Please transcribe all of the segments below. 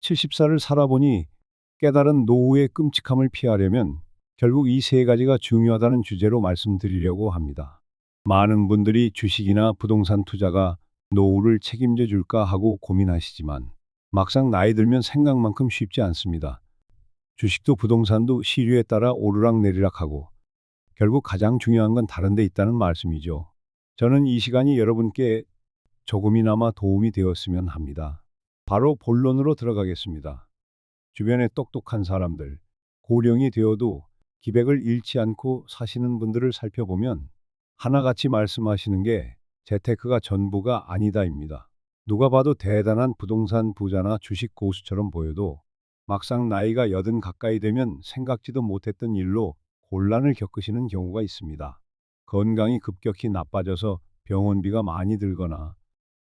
70살을 살아보니 깨달은 노후의 끔찍함을 피하려면 결국 이 세 가지가 중요하다는 주제로 말씀드리려고 합니다. 많은 분들이 주식이나 부동산 투자가 노후를 책임져 줄까 하고 고민하시지만 막상 나이 들면 생각만큼 쉽지 않습니다. 주식도 부동산도 시류에 따라 오르락내리락하고 결국 가장 중요한 건 다른 데 있다는 말씀이죠. 저는 이 시간이 여러분께 조금이나마 도움이 되었으면 합니다. 바로 본론으로 들어가겠습니다. 주변의 똑똑한 사람들, 고령이 되어도 기백을 잃지 않고 사시는 분들을 살펴보면 하나같이 말씀하시는 게 재테크가 전부가 아니다입니다. 누가 봐도 대단한 부동산 부자나 주식 고수처럼 보여도 막상 나이가 80 가까이 되면 생각지도 못했던 일로 곤란을 겪으시는 경우가 있습니다. 건강이 급격히 나빠져서 병원비가 많이 들거나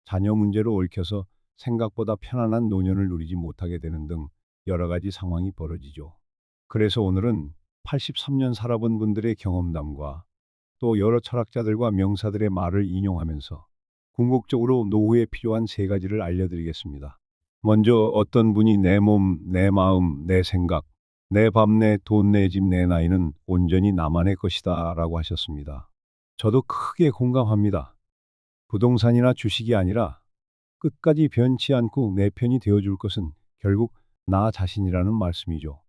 자녀 문제로 얽혀서 생각보다 편안한 노년을 누리지 못하게 되는 등 여러 가지 상황이 벌어지죠. 그래서 오늘은 83년 살아본 분들의 경험담과 또 여러 철학자들과 명사들의 말을 인용하면서 궁극적으로 노후에 필요한 세 가지를 알려드리겠습니다. 먼저 어떤 분이 내 몸, 내 마음, 내 생각, 내 밥, 내 돈, 내 집, 내 나이는 온전히 나만의 것이다 라고 하셨습니다. 저도 크게 공감합니다. 부동산이나 주식이 아니라 끝까지 변치 않고 내 편이 되어줄 것은 결국 나 자신이라는 말씀이죠.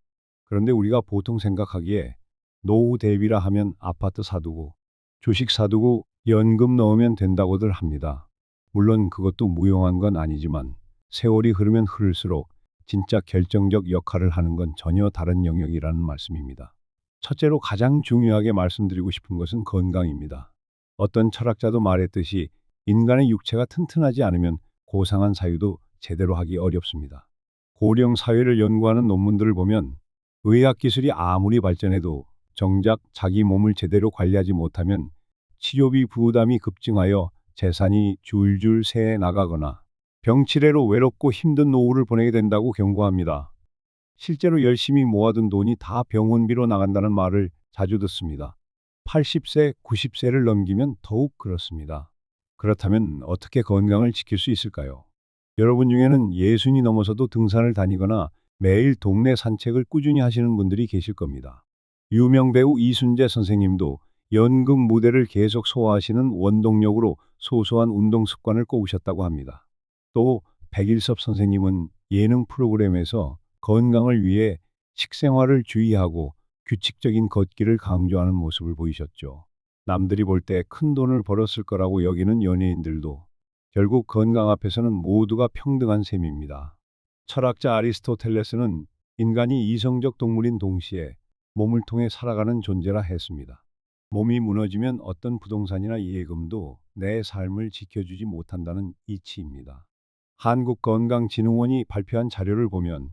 그런데 우리가 보통 생각하기에 노후 대비라 하면 아파트 사두고 주식 사두고 연금 넣으면 된다고들 합니다. 물론 그것도 무용한 건 아니지만 세월이 흐르면 흐를수록 진짜 결정적 역할을 하는 건 전혀 다른 영역이라는 말씀입니다. 첫째로 가장 중요하게 말씀드리고 싶은 것은 건강입니다. 어떤 철학자도 말했듯이 인간의 육체가 튼튼하지 않으면 고상한 사유도 제대로 하기 어렵습니다. 고령 사회를 연구하는 논문들을 보면 의학 기술이 아무리 발전해도 정작 자기 몸을 제대로 관리하지 못하면 치료비 부담이 급증하여 재산이 줄줄 새해 나가거나 병치레로 외롭고 힘든 노후를 보내게 된다고 경고합니다. 실제로 열심히 모아둔 돈이 다 병원비로 나간다는 말을 자주 듣습니다. 80세, 90세를 넘기면 더욱 그렇습니다. 그렇다면 어떻게 건강을 지킬 수 있을까요? 여러분 중에는 60이 넘어서도 등산을 다니거나 매일 동네 산책을 꾸준히 하시는 분들이 계실 겁니다. 유명 배우 이순재 선생님도 연금 무대를 계속 소화하시는 원동력으로 소소한 운동 습관을 꼽으셨다고 합니다. 또 백일섭 선생님은 예능 프로그램에서 건강을 위해 식생활을 주의하고 규칙적인 걷기를 강조하는 모습을 보이셨죠. 남들이 볼 때 큰 돈을 벌었을 거라고 여기는 연예인들도 결국 건강 앞에서는 모두가 평등한 셈입니다. 철학자 아리스토텔레스는 인간이 이성적 동물인 동시에 몸을 통해 살아가는 존재라 했습니다. 몸이 무너지면 어떤 부동산이나 예금도 내 삶을 지켜주지 못한다는 이치입니다. 한국건강진흥원이 발표한 자료를 보면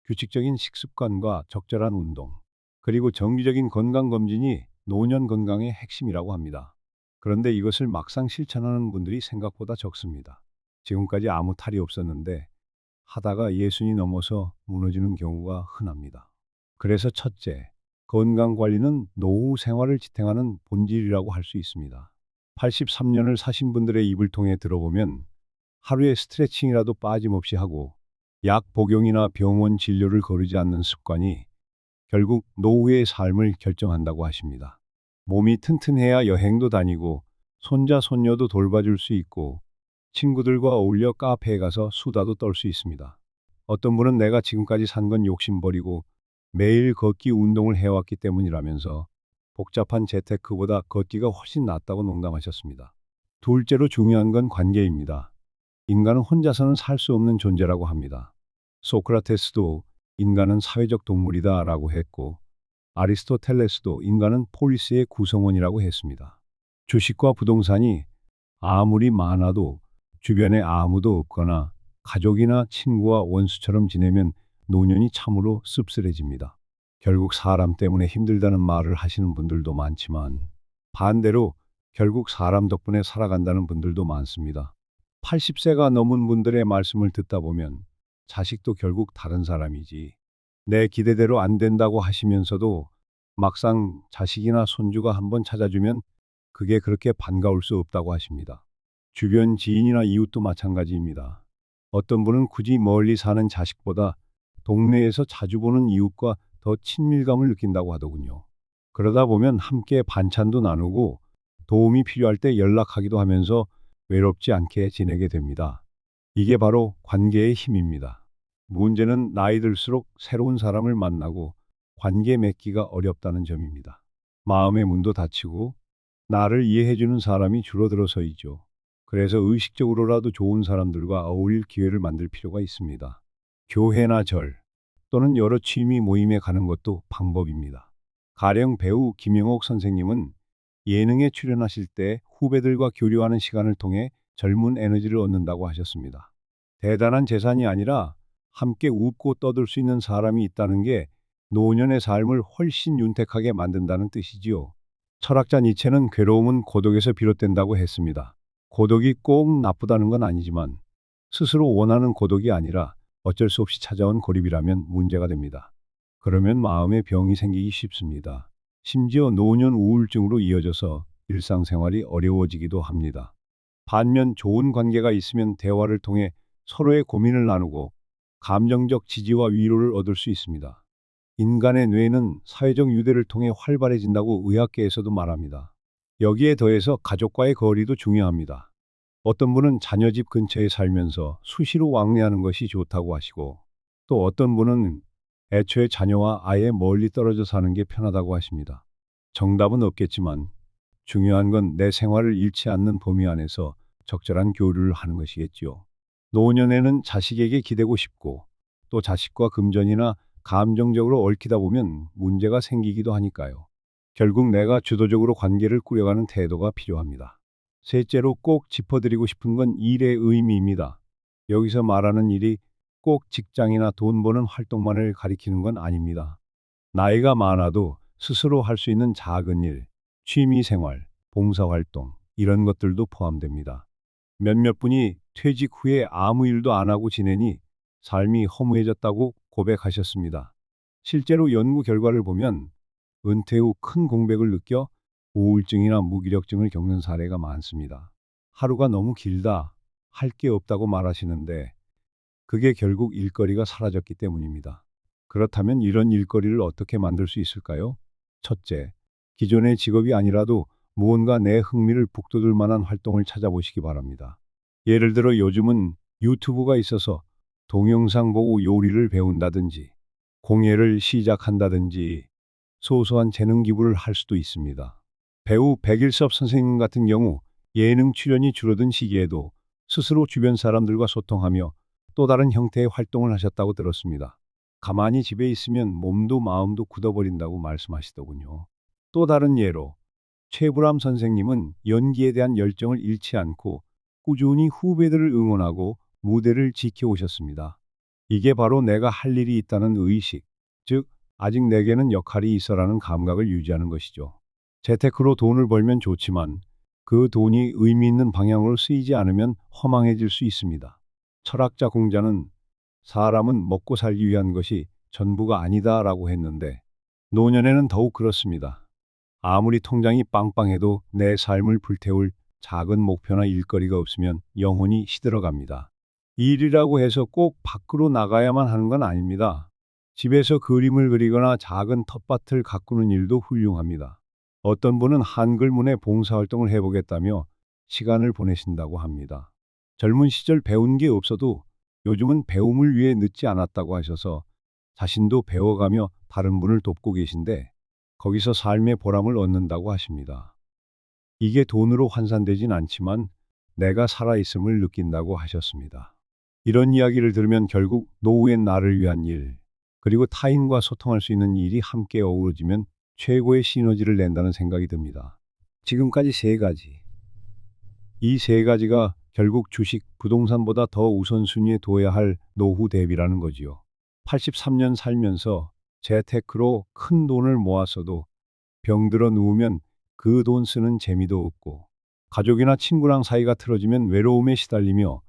규칙적인 식습관과 적절한 운동, 그리고 정기적인 건강검진이 노년 건강의 핵심이라고 합니다. 그런데 이것을 막상 실천하는 분들이 생각보다 적습니다. 지금까지 아무 탈이 없었는데 하다가 60이 넘어서 무너지는 경우가 흔합니다. 그래서 첫째, 건강관리는 노후 생활을 지탱하는 본질이라고 할 수 있습니다. 83년을 사신 분들의 입을 통해 들어보면 하루에 스트레칭이라도 빠짐없이 하고 약 복용이나 병원 진료를 거르지 않는 습관이 결국 노후의 삶을 결정한다고 하십니다. 몸이 튼튼해야 여행도 다니고 손자 손녀도 돌봐줄 수 있고 친구들과 어울려 카페에 가서 수다도 떨 수 있습니다. 어떤 분은 내가 지금까지 산 건 욕심 버리고 매일 걷기 운동을 해왔기 때문이라면서 복잡한 재테크보다 걷기가 훨씬 낫다고 농담하셨습니다. 둘째로 중요한 건 관계입니다. 인간은 혼자서는 살 수 없는 존재라고 합니다. 소크라테스도 인간은 사회적 동물이다 라고 했고 아리스토텔레스도 인간은 폴리스의 구성원이라고 했습니다. 주식과 부동산이 아무리 많아도 주변에 아무도 없거나 가족이나 친구와 원수처럼 지내면 노년이 참으로 씁쓸해집니다. 결국 사람 때문에 힘들다는 말을 하시는 분들도 많지만 반대로 결국 사람 덕분에 살아간다는 분들도 많습니다. 80세가 넘은 분들의 말씀을 듣다 보면 자식도 결국 다른 사람이지 내 기대대로 안 된다고 하시면서도 막상 자식이나 손주가 한번 찾아주면 그게 그렇게 반가울 수 없다고 하십니다. 주변 지인이나 이웃도 마찬가지입니다. 어떤 분은 굳이 멀리 사는 자식보다 동네에서 자주 보는 이웃과 더 친밀감을 느낀다고 하더군요. 그러다 보면 함께 반찬도 나누고 도움이 필요할 때 연락하기도 하면서 외롭지 않게 지내게 됩니다. 이게 바로 관계의 힘입니다. 문제는 나이 들수록 새로운 사람을 만나고 관계 맺기가 어렵다는 점입니다. 마음의 문도 닫히고 나를 이해해주는 사람이 줄어들어서이죠. 그래서 의식적으로라도 좋은 사람들과 어울릴 기회를 만들 필요가 있습니다. 교회나 절 또는 여러 취미 모임에 가는 것도 방법입니다. 가령 배우 김영옥 선생님은 예능에 출연하실 때 후배들과 교류하는 시간을 통해 젊은 에너지를 얻는다고 하셨습니다. 대단한 재산이 아니라 함께 웃고 떠들 수 있는 사람이 있다는 게 노년의 삶을 훨씬 윤택하게 만든다는 뜻이지요. 철학자 니체는 괴로움은 고독에서 비롯된다고 했습니다. 고독이 꼭 나쁘다는 건 아니지만 스스로 원하는 고독이 아니라 어쩔 수 없이 찾아온 고립이라면 문제가 됩니다. 그러면 마음의 병이 생기기 쉽습니다. 심지어 노년 우울증으로 이어져서 일상생활이 어려워지기도 합니다. 반면 좋은 관계가 있으면 대화를 통해 서로의 고민을 나누고 감정적 지지와 위로를 얻을 수 있습니다. 인간의 뇌는 사회적 유대를 통해 활발해진다고 의학계에서도 말합니다. 여기에 더해서 가족과의 거리도 중요합니다. 어떤 분은 자녀 집 근처에 살면서 수시로 왕래하는 것이 좋다고 하시고, 또 어떤 분은 애초에 자녀와 아예 멀리 떨어져 사는 게 편하다고 하십니다. 정답은 없겠지만 중요한 건 내 생활을 잃지 않는 범위 안에서 적절한 교류를 하는 것이겠지요. 노년에는 자식에게 기대고 싶고 또 자식과 금전이나 감정적으로 얽히다 보면 문제가 생기기도 하니까요. 결국 내가 주도적으로 관계를 꾸려가는 태도가 필요합니다. 셋째로 꼭 짚어드리고 싶은 건 일의 의미입니다. 여기서 말하는 일이 꼭 직장이나 돈 버는 활동만을 가리키는 건 아닙니다. 나이가 많아도 스스로 할 수 있는 작은 일, 취미 생활, 봉사활동, 이런 것들도 포함됩니다. 몇몇 분이 퇴직 후에 아무 일도 안 하고 지내니 삶이 허무해졌다고 고백하셨습니다. 실제로 연구 결과를 보면 은퇴 후 큰 공백을 느껴 우울증이나 무기력증을 겪는 사례가 많습니다. 하루가 너무 길다, 할 게 없다고 말하시는데 그게 결국 일거리가 사라졌기 때문입니다. 그렇다면 이런 일거리를 어떻게 만들 수 있을까요? 첫째, 기존의 직업이 아니라도 무언가 내 흥미를 북돋을 만한 활동을 찾아보시기 바랍니다. 예를 들어 요즘은 유튜브가 있어서 동영상 보고 요리를 배운다든지, 공예를 시작한다든지, 소소한 재능 기부를 할 수도 있습니다. 배우 백일섭 선생님 같은 경우 예능 출연이 줄어든 시기에도 스스로 주변 사람들과 소통하며 또 다른 형태의 활동을 하셨다고 들었습니다. 가만히 집에 있으면 몸도 마음도 굳어버린다고 말씀하시더군요. 또 다른 예로 최불암 선생님은 연기에 대한 열정을 잃지 않고 꾸준히 후배들을 응원하고 무대를 지켜오셨습니다. 이게 바로 내가 할 일이 있다는 의식, 즉 아직 내게는 역할이 있어라는 감각을 유지하는 것이죠. 재테크로 돈을 벌면 좋지만 그 돈이 의미 있는 방향으로 쓰이지 않으면 허망해질 수 있습니다. 철학자 공자는 사람은 먹고 살기 위한 것이 전부가 아니다라고 했는데 노년에는 더욱 그렇습니다. 아무리 통장이 빵빵해도 내 삶을 불태울 작은 목표나 일거리가 없으면 영혼이 시들어갑니다. 일이라고 해서 꼭 밖으로 나가야만 하는 건 아닙니다. 집에서 그림을 그리거나 작은 텃밭을 가꾸는 일도 훌륭합니다. 어떤 분은 한글문의 봉사활동을 해보겠다며 시간을 보내신다고 합니다. 젊은 시절 배운 게 없어도 요즘은 배움을 위해 늦지 않았다고 하셔서 자신도 배워가며 다른 분을 돕고 계신데 거기서 삶의 보람을 얻는다고 하십니다. 이게 돈으로 환산되진 않지만 내가 살아있음을 느낀다고 하셨습니다. 이런 이야기를 들으면 결국 노후엔 나를 위한 일, 그리고 타인과 소통할 수 있는 일이 함께 어우러지면 최고의 시너지를 낸다는 생각이 듭니다. 지금까지 세 가지. 이 세 가지가 결국 주식, 부동산보다 더 우선순위에 둬야 할 노후 대비라는 거지요. 83년 살면서 재테크로 큰 돈을 모았어도 병들어 누우면 그 돈 쓰는 재미도 없고 가족이나 친구랑 사이가 틀어지면 외로움에 시달리며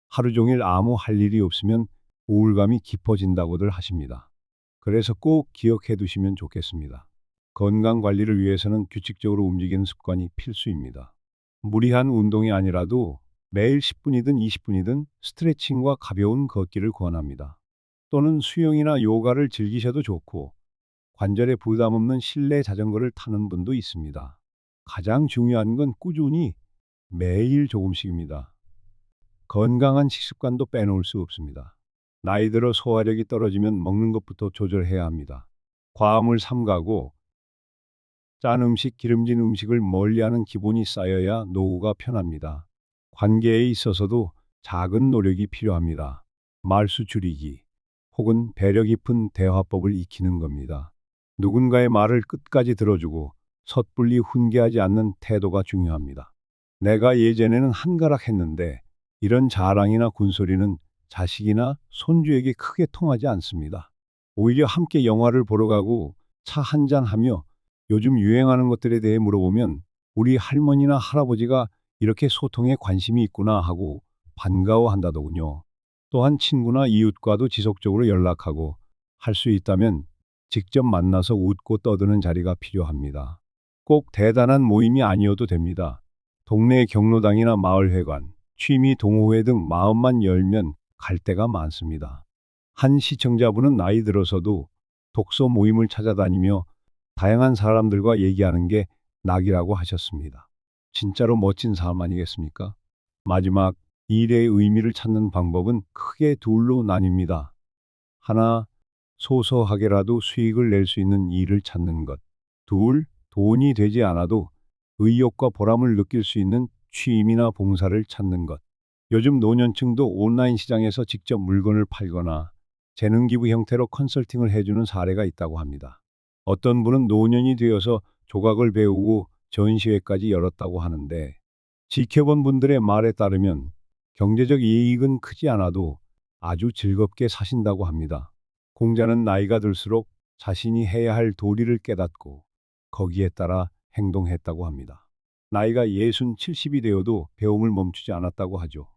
하루 종일 아무 할 일이 없으면 우울감이 깊어진다고들 하십니다. 그래서 꼭 기억해 두시면 좋겠습니다. 건강 관리를 위해서는 규칙적으로 움직이는 습관이 필수입니다. 무리한 운동이 아니라도 매일 10분이든 20분이든 스트레칭과 가벼운 걷기를 권합니다. 또는 수영이나 요가를 즐기셔도 좋고 관절에 부담 없는 실내 자전거를 타는 분도 있습니다. 가장 중요한 건 꾸준히 매일 조금씩입니다. 건강한 식습관도 빼놓을 수 없습니다. 나이 들어 소화력이 떨어지면 먹는 것부터 조절해야 합니다. 과음을 삼가고 짠 음식, 기름진 음식을 멀리하는 기본이 쌓여야 노후가 편합니다. 관계에 있어서도 작은 노력이 필요합니다. 말수 줄이기 혹은 배려 깊은 대화법을 익히는 겁니다. 누군가의 말을 끝까지 들어주고 섣불리 훈계하지 않는 태도가 중요합니다. 내가 예전에는 한가락했는데 이런 자랑이나 군소리는 자식이나 손주에게 크게 통하지 않습니다. 오히려 함께 영화를 보러 가고 차 한잔 하며 요즘 유행하는 것들에 대해 물어보면 우리 할머니나 할아버지가 이렇게 소통에 관심이 있구나 하고 반가워한다더군요. 또한 친구나 이웃과도 지속적으로 연락하고 할 수 있다면 직접 만나서 웃고 떠드는 자리가 필요합니다. 꼭 대단한 모임이 아니어도 됩니다. 동네 경로당이나 마을회관, 취미 동호회 등 마음만 열면 갈 데가 많습니다. 한 시청자분은 나이 들어서도 독서 모임을 찾아다니며 다양한 사람들과 얘기하는 게 낙이라고 하셨습니다. 진짜로 멋진 삶 아니겠습니까? 마지막, 일의 의미를 찾는 방법은 크게 둘로 나뉩니다. 하나, 소소하게라도 수익을 낼 수 있는 일을 찾는 것. 둘, 돈이 되지 않아도 의욕과 보람을 느낄 수 있는 취미나 봉사를 찾는 것. 요즘 노년층도 온라인 시장에서 직접 물건을 팔거나 재능기부 형태로 컨설팅을 해주는 사례가 있다고 합니다. 어떤 분은 노년이 되어서 조각을 배우고 전시회까지 열었다고 하는데 지켜본 분들의 말에 따르면 경제적 이익은 크지 않아도 아주 즐겁게 사신다고 합니다. 공자는 나이가 들수록 자신이 해야 할 도리를 깨닫고 거기에 따라 행동했다고 합니다. 나이가 60, 70이 되어도 배움을 멈추지 않았다고 하죠.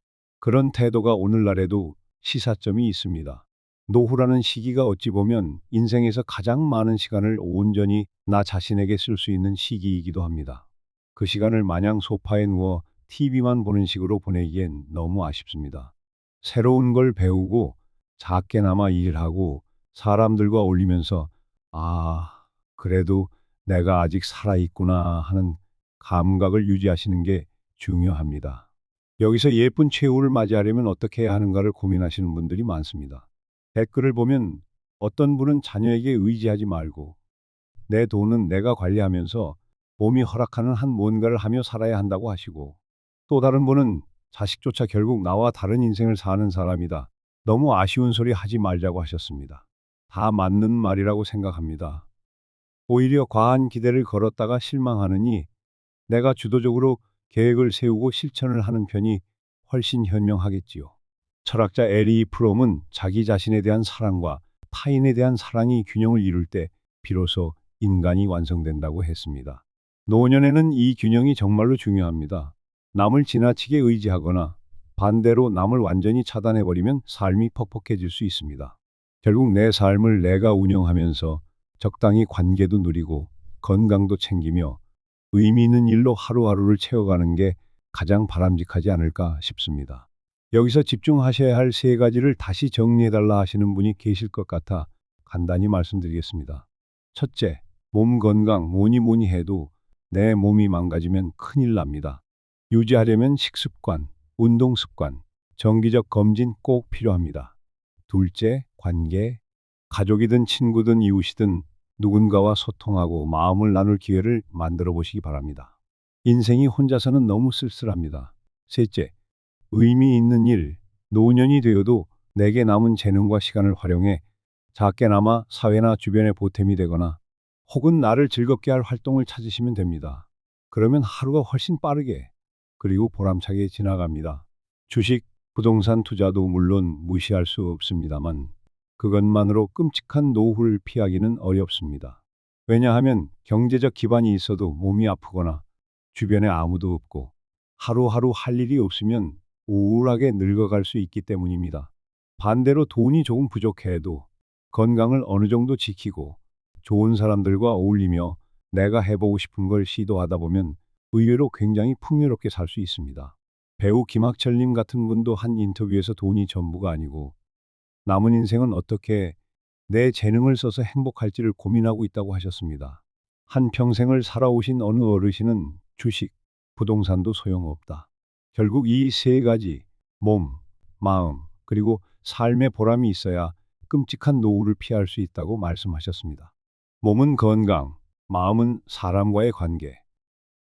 그런 태도가 오늘날에도 시사점이 있습니다. 노후라는 시기가 어찌 보면 인생에서 가장 많은 시간을 온전히 나 자신에게 쓸 수 있는 시기이기도 합니다. 그 시간을 마냥 소파에 누워 TV만 보는 식으로 보내기엔 너무 아쉽습니다. 새로운 걸 배우고 작게나마 일하고 사람들과 어울리면서 그래도 내가 아직 살아있구나 하는 감각을 유지하시는 게 중요합니다. 여기서 예쁜 최후를 맞이하려면 어떻게 해야 하는가를 고민하시는 분들이 많습니다. 댓글을 보면 어떤 분은 자녀에게 의지하지 말고 내 돈은 내가 관리하면서 몸이 허락하는 한 뭔가를 하며 살아야 한다고 하시고 또 다른 분은 자식조차 결국 나와 다른 인생을 사는 사람이다. 너무 아쉬운 소리 하지 말자고 하셨습니다. 다 맞는 말이라고 생각합니다. 오히려 과한 기대를 걸었다가 실망하느니 내가 주도적으로 계획을 세우고 실천을 하는 편이 훨씬 현명하겠지요. 철학자 에리 프롬은 자기 자신에 대한 사랑과 타인에 대한 사랑이 균형을 이룰 때 비로소 인간이 완성된다고 했습니다. 노년에는 이 균형이 정말로 중요합니다. 남을 지나치게 의지하거나 반대로 남을 완전히 차단해버리면 삶이 퍽퍽해질 수 있습니다. 결국 내 삶을 내가 운영하면서 적당히 관계도 누리고 건강도 챙기며 의미 있는 일로 하루하루를 채워가는 게 가장 바람직하지 않을까 싶습니다. 여기서 집중하셔야 할 세 가지를 다시 정리해달라 하시는 분이 계실 것 같아 간단히 말씀드리겠습니다. 첫째, 몸 건강 뭐니 해도 내 몸이 망가지면 큰일 납니다. 유지하려면 식습관, 운동습관, 정기적 검진 꼭 필요합니다. 둘째, 관계, 가족이든 친구든 이웃이든 누군가와 소통하고 마음을 나눌 기회를 만들어 보시기 바랍니다. 인생이 혼자서는 너무 쓸쓸합니다. 셋째, 의미 있는 일, 노년이 되어도 내게 남은 재능과 시간을 활용해 작게나마 사회나 주변에 보탬이 되거나 혹은 나를 즐겁게 할 활동을 찾으시면 됩니다. 그러면 하루가 훨씬 빠르게 그리고 보람차게 지나갑니다. 주식, 부동산 투자도 물론 무시할 수 없습니다만 그것만으로 끔찍한 노후를 피하기는 어렵습니다. 왜냐하면 경제적 기반이 있어도 몸이 아프거나 주변에 아무도 없고 하루하루 할 일이 없으면 우울하게 늙어갈 수 있기 때문입니다. 반대로 돈이 조금 부족해도 건강을 어느 정도 지키고 좋은 사람들과 어울리며 내가 해보고 싶은 걸 시도하다 보면 의외로 굉장히 풍요롭게 살 수 있습니다. 배우 김학철님 같은 분도 한 인터뷰에서 돈이 전부가 아니고 남은 인생은 어떻게 내 재능을 써서 행복할지를 고민하고 있다고 하셨습니다. 한 평생을 살아오신 어느 어르신은 주식, 부동산도 소용없다. 결국 이 세 가지, 몸, 마음, 그리고 삶의 보람이 있어야 끔찍한 노후를 피할 수 있다고 말씀하셨습니다. 몸은 건강, 마음은 사람과의 관계,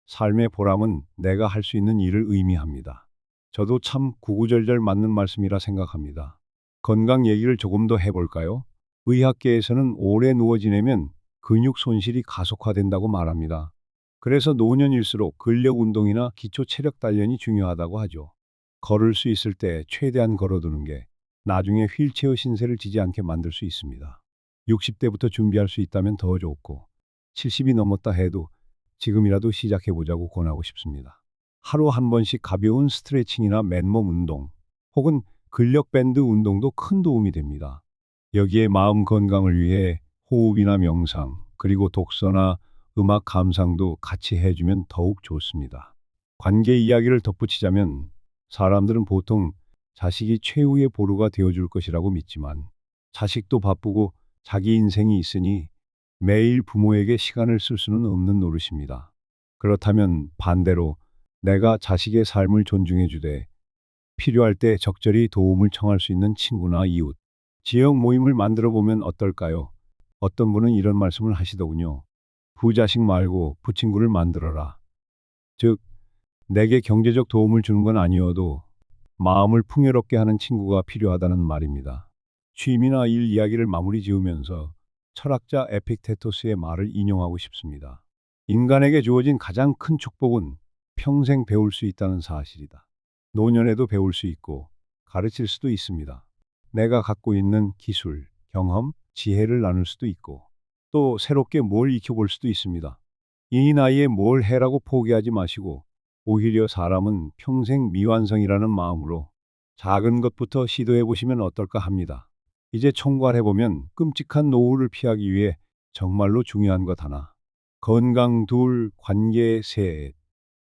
삶의 보람은 내가 할 수 있는 일을 의미합니다. 저도 참 구구절절 맞는 말씀이라 생각합니다. 건강 얘기를 조금 더 해볼까요? 의학계에서는 오래 누워 지내면 근육 손실이 가속화된다고 말합니다. 그래서 노년일수록 근력 운동이나 기초 체력 단련이 중요하다고 하죠. 걸을 수 있을 때 최대한 걸어두는 게 나중에 휠체어 신세를 지지 않게 만들 수 있습니다. 60대부터 준비할 수 있다면 더 좋고 70이 넘었다 해도 지금이라도 시작해보자고 권하고 싶습니다. 하루 한 번씩 가벼운 스트레칭이나 맨몸 운동 혹은 근력 밴드 운동도 큰 도움이 됩니다. 여기에 마음 건강을 위해 호흡이나 명상, 그리고 독서나 음악 감상도 같이 해주면 더욱 좋습니다. 관계 이야기를 덧붙이자면 사람들은 보통 자식이 최후의 보루가 되어줄 것이라고 믿지만 자식도 바쁘고 자기 인생이 있으니 매일 부모에게 시간을 쓸 수는 없는 노릇입니다. 그렇다면 반대로 내가 자식의 삶을 존중해 주되 필요할 때 적절히 도움을 청할 수 있는 친구나 이웃, 지역 모임을 만들어 보면 어떨까요? 어떤 분은 이런 말씀을 하시더군요. 부자식 말고 부친구를 만들어라. 즉, 내게 경제적 도움을 주는 건 아니어도 마음을 풍요롭게 하는 친구가 필요하다는 말입니다. 취미나 일 이야기를 마무리 지으면서 철학자 에픽테토스의 말을 인용하고 싶습니다. 인간에게 주어진 가장 큰 축복은 평생 배울 수 있다는 사실이다. 노년에도 배울 수 있고 가르칠 수도 있습니다. 내가 갖고 있는 기술, 경험, 지혜를 나눌 수도 있고 또 새롭게 뭘 익혀볼 수도 있습니다. 이 나이에 뭘 해라고 포기하지 마시고 오히려 사람은 평생 미완성이라는 마음으로 작은 것부터 시도해 보시면 어떨까 합니다. 이제 총괄해 보면 끔찍한 노후를 피하기 위해 정말로 중요한 것 하나, 건강 둘, 관계 셋,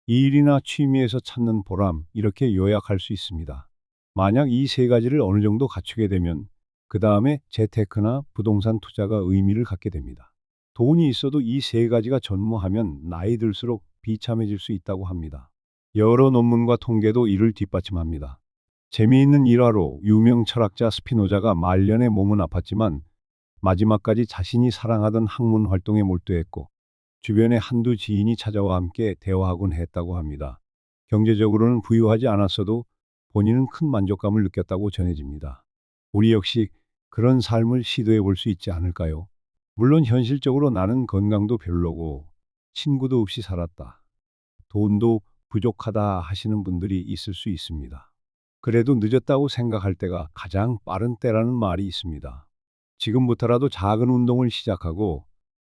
일이나 취미에서 찾는 보람, 이렇게 요약할 수 있습니다. 만약 이 세 가지를 어느 정도 갖추게 되면 그 다음에 재테크나 부동산 투자가 의미를 갖게 됩니다. 돈이 있어도 이 세 가지가 전무하면 나이 들수록 비참해질 수 있다고 합니다. 여러 논문과 통계도 이를 뒷받침합니다. 재미있는 일화로 유명 철학자 스피노자가 말년에 몸은 아팠지만 마지막까지 자신이 사랑하던 학문 활동에 몰두했고 주변에 한두 지인이 찾아와 함께 대화하곤 했다고 합니다. 경제적으로는 부유하지 않았어도 본인은 큰 만족감을 느꼈다고 전해집니다. 우리 역시 그런 삶을 시도해 볼 수 있지 않을까요? 물론 현실적으로 나는 건강도 별로고 친구도 없이 살았다, 돈도 부족하다 하시는 분들이 있을 수 있습니다. 그래도 늦었다고 생각할 때가 가장 빠른 때라는 말이 있습니다. 지금부터라도 작은 운동을 시작하고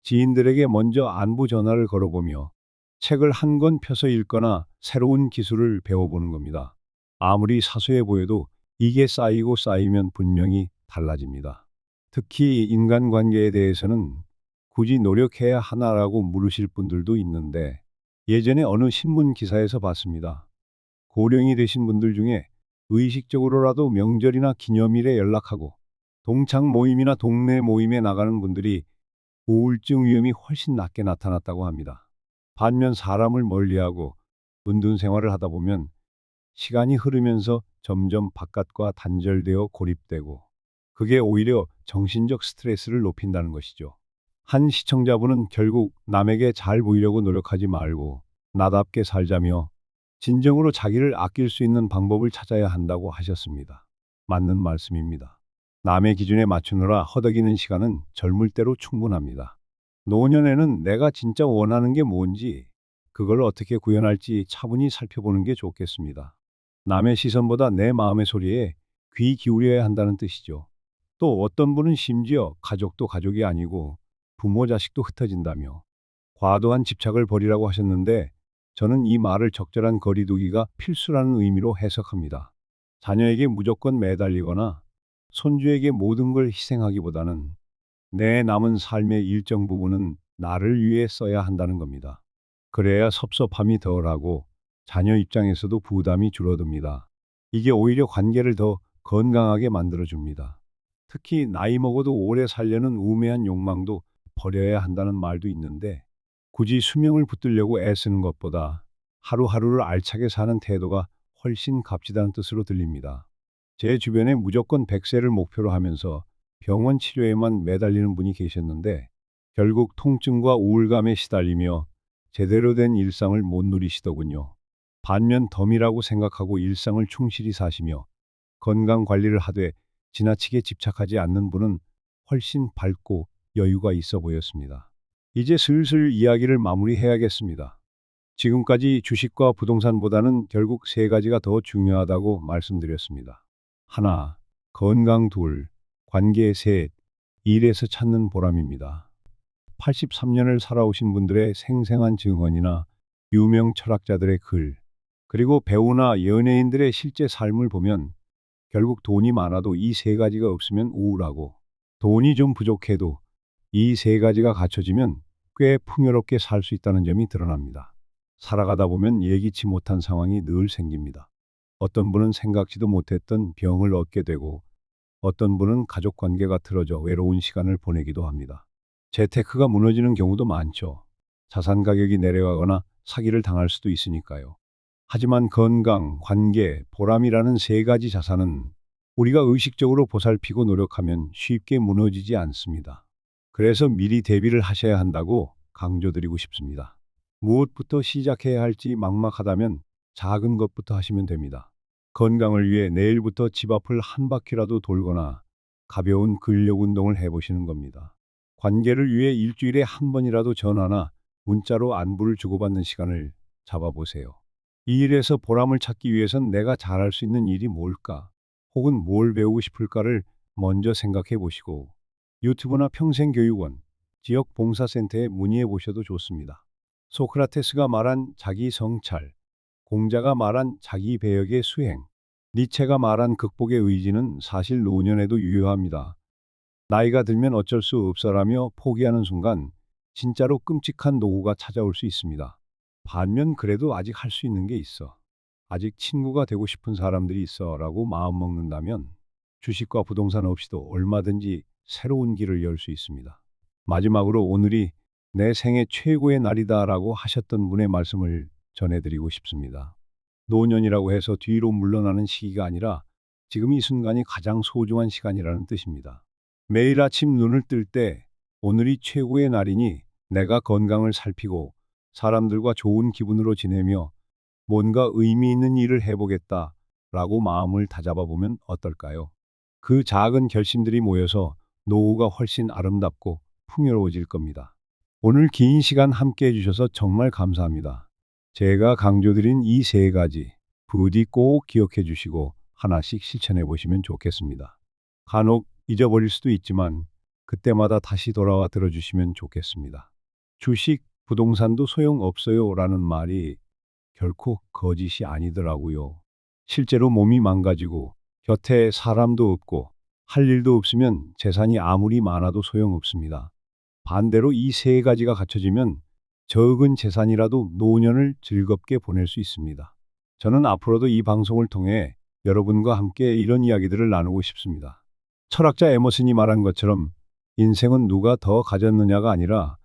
지인들에게 먼저 안부 전화를 걸어보며 책을 한 권 펴서 읽거나 새로운 기술을 배워보는 겁니다. 아무리 사소해 보여도 이게 쌓이고 쌓이면 분명히 달라집니다. 특히 인간관계에 대해서는 굳이 노력해야 하나라고 물으실 분들도 있는데 예전에 어느 신문 기사에서 봤습니다. 고령이 되신 분들 중에 의식적으로라도 명절이나 기념일에 연락하고 동창 모임이나 동네 모임에 나가는 분들이 우울증 위험이 훨씬 낮게 나타났다고 합니다. 반면 사람을 멀리하고 은둔 생활을 하다 보면 시간이 흐르면서 점점 바깥과 단절되어 고립되고 그게 오히려 정신적 스트레스를 높인다는 것이죠. 한 시청자분은 결국 남에게 잘 보이려고 노력하지 말고 나답게 살자며 진정으로 자기를 아낄 수 있는 방법을 찾아야 한다고 하셨습니다. 맞는 말씀입니다. 남의 기준에 맞추느라 허덕이는 시간은 젊을 때로 충분합니다. 노년에는 내가 진짜 원하는 게 뭔지, 그걸 어떻게 구현할지 차분히 살펴보는 게 좋겠습니다. 남의 시선보다 내 마음의 소리에 귀 기울여야 한다는 뜻이죠. 또 어떤 분은 심지어 가족도 가족이 아니고 부모 자식도 흩어진다며 과도한 집착을 버리라고 하셨는데 저는 이 말을 적절한 거리두기가 필수라는 의미로 해석합니다. 자녀에게 무조건 매달리거나 손주에게 모든 걸 희생하기보다는 내 남은 삶의 일정 부분은 나를 위해 써야 한다는 겁니다. 그래야 섭섭함이 덜하고 자녀 입장에서도 부담이 줄어듭니다. 이게 오히려 관계를 더 건강하게 만들어줍니다. 특히 나이 먹어도 오래 살려는 우매한 욕망도 버려야 한다는 말도 있는데 굳이 수명을 붙들려고 애쓰는 것보다 하루하루를 알차게 사는 태도가 훨씬 값지다는 뜻으로 들립니다. 제 주변에 무조건 100세를 목표로 하면서 병원 치료에만 매달리는 분이 계셨는데 결국 통증과 우울감에 시달리며 제대로 된 일상을 못 누리시더군요. 반면 덤이라고 생각하고 일상을 충실히 사시며 건강 관리를 하되 지나치게 집착하지 않는 분은 훨씬 밝고 여유가 있어 보였습니다. 이제 슬슬 이야기를 마무리해야겠습니다. 지금까지 주식과 부동산보다는 결국 세 가지가 더 중요하다고 말씀드렸습니다. 하나, 건강 둘, 관계 셋, 일에서 찾는 보람입니다. 83년을 살아오신 분들의 생생한 증언이나 유명 철학자들의 글, 그리고 배우나 연예인들의 실제 삶을 보면 결국 돈이 많아도 이 세 가지가 없으면 우울하고 돈이 좀 부족해도 이 세 가지가 갖춰지면 꽤 풍요롭게 살 수 있다는 점이 드러납니다. 살아가다 보면 예기치 못한 상황이 늘 생깁니다. 어떤 분은 생각지도 못했던 병을 얻게 되고 어떤 분은 가족 관계가 틀어져 외로운 시간을 보내기도 합니다. 재테크가 무너지는 경우도 많죠. 자산 가격이 내려가거나 사기를 당할 수도 있으니까요. 하지만 건강, 관계, 보람이라는 세 가지 자산은 우리가 의식적으로 보살피고 노력하면 쉽게 무너지지 않습니다. 그래서 미리 대비를 하셔야 한다고 강조드리고 싶습니다. 무엇부터 시작해야 할지 막막하다면 작은 것부터 하시면 됩니다. 건강을 위해 내일부터 집 앞을 한 바퀴라도 돌거나 가벼운 근력 운동을 해보시는 겁니다. 관계를 위해 일주일에 한 번이라도 전화나 문자로 안부를 주고받는 시간을 잡아보세요. 이 일에서 보람을 찾기 위해선 내가 잘할 수 있는 일이 뭘까? 혹은 뭘 배우고 싶을까를 먼저 생각해 보시고 유튜브나 평생교육원, 지역 봉사센터에 문의해 보셔도 좋습니다. 소크라테스가 말한 자기 성찰, 공자가 말한 자기 배역의 수행, 니체가 말한 극복의 의지는 사실 노년에도 유효합니다. 나이가 들면 어쩔 수 없어라며 포기하는 순간 진짜로 끔찍한 노후가 찾아올 수 있습니다. 반면 그래도 아직 할 수 있는 게 있어. 아직 친구가 되고 싶은 사람들이 있어 라고 마음먹는다면 주식과 부동산 없이도 얼마든지 새로운 길을 열 수 있습니다. 마지막으로 오늘이 내 생애 최고의 날이다 라고 하셨던 분의 말씀을 전해드리고 싶습니다. 노년이라고 해서 뒤로 물러나는 시기가 아니라 지금 이 순간이 가장 소중한 시간이라는 뜻입니다. 매일 아침 눈을 뜰 때 오늘이 최고의 날이니 내가 건강을 살피고 사람들과 좋은 기분으로 지내며 뭔가 의미 있는 일을 해보겠다 라고 마음을 다잡아 보면 어떨까요? 그 작은 결심들이 모여서 노후가 훨씬 아름답고 풍요로워질 겁니다. 오늘 긴 시간 함께 해주셔서 정말 감사합니다. 제가 강조드린 이 세 가지 부디 꼭 기억해 주시고 하나씩 실천해 보시면 좋겠습니다. 간혹 잊어버릴 수도 있지만 그때마다 다시 돌아와 들어주시면 좋겠습니다. 주식, 부동산도 소용없어요 라는 말이 결코 거짓이 아니더라고요. 실제로 몸이 망가지고 곁에 사람도 없고 할 일도 없으면 재산이 아무리 많아도 소용없습니다. 반대로 이 세 가지가 갖춰지면 적은 재산이라도 노년을 즐겁게 보낼 수 있습니다. 저는 앞으로도 이 방송을 통해 여러분과 함께 이런 이야기들을 나누고 싶습니다. 철학자 에머슨이 말한 것처럼 인생은 누가 더 가졌느냐가 아니라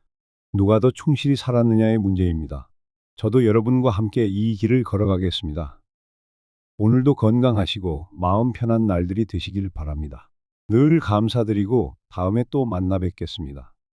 누가 더 충실히 살았느냐의 문제입니다. 저도 여러분과 함께 이 길을 걸어가겠습니다. 오늘도 건강하시고 마음 편한 날들이 되시길 바랍니다. 늘 감사드리고 다음에 또 만나 뵙겠습니다.